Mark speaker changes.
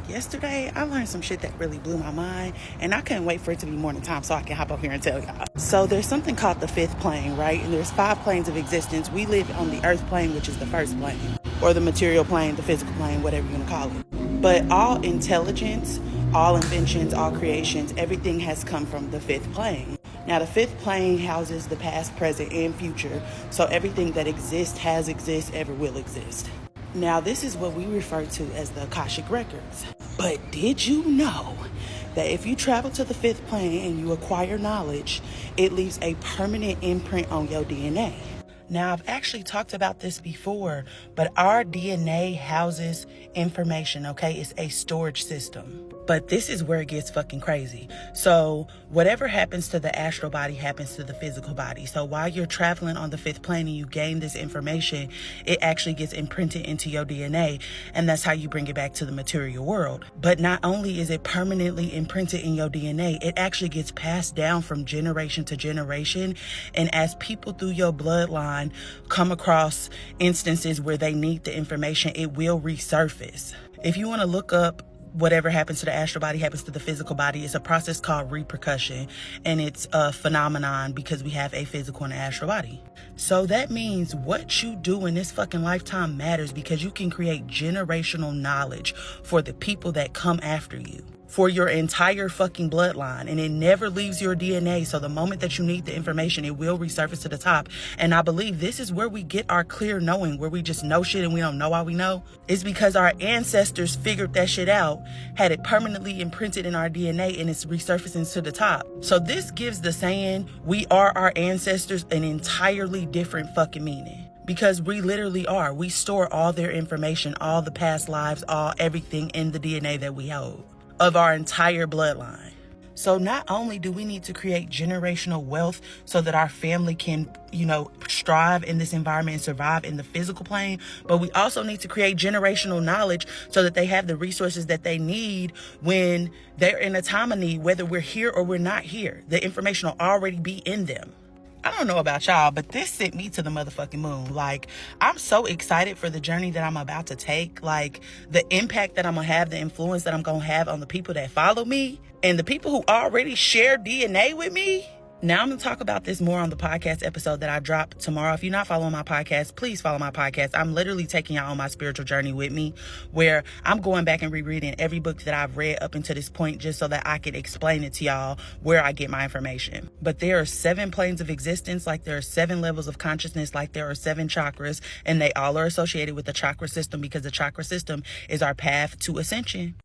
Speaker 1: yesterday I learned some shit that really blew my mind, and I couldn't wait for it to be morning time so I can hop up here and tell y'all. So there's something called the fifth plane, right? And there's 5 planes of existence. We live on the earth plane, which is the first plane, or the material plane, the physical plane, whatever you want to call it. But all intelligence, all inventions, all creations, everything has come from the fifth plane. Now, the fifth plane houses the past, present, and future. So everything that exists, has exists, ever will exist. Now, this is what we refer to as the akashic records. But did you know that if you travel to the fifth plane and you acquire knowledge, it leaves a permanent imprint on your DNA? Now, I've actually talked about this before, but our DNA houses information, okay? It's a storage system. But this is where it gets fucking crazy. So whatever happens to the astral body happens to the physical body. So while you're traveling on the fifth plane and you gain this information, it actually gets imprinted into your DNA. And that's how you bring it back to the material world. But not only is it permanently imprinted in your DNA, it actually gets passed down from generation to generation. And as people through your bloodline come across instances where they need the information, it will resurface. If you want to look up whatever happens to the astral body happens to the physical body, it's a process called repercussion, and it's a phenomenon because we have a physical and an astral body. So that means what you do in this fucking lifetime matters, because you can create generational knowledge for the people that come after you, for your entire fucking bloodline, and it never leaves your DNA. So the moment that you need the information, it will resurface to the top. And I believe this is where we get our clear knowing, where we just know shit and we don't know why we know. It's because our ancestors figured that shit out, had it permanently imprinted in our DNA, and it's resurfacing to the top. So this gives the saying, we are our ancestors, an entirely different fucking meaning. Because we literally are. We store all their information, all the past lives, everything in the DNA that we hold of our entire bloodline. So not only do we need to create generational wealth so that our family can, strive in this environment and survive in the physical plane, but we also need to create generational knowledge so that they have the resources that they need when they're in a time of need, whether we're here or we're not here. The information will already be in them. I don't know about y'all, but this sent me to the motherfucking moon. Like, I'm so excited for the journey that I'm about to take. Like, the impact that I'm going to have, the influence that I'm going to have on the people that follow me and the people who already share DNA with me. Now I'm going to talk about this more on the podcast episode that I drop tomorrow. If you're not following my podcast, please follow my podcast. I'm literally taking y'all on my spiritual journey with me, where I'm going back and rereading every book that I've read up until this point, just so that I can explain it to y'all where I get my information. But there are 7 planes of existence, like there are 7 levels of consciousness, like there are 7 chakras, and they all are associated with the chakra system, because the chakra system is our path to ascension.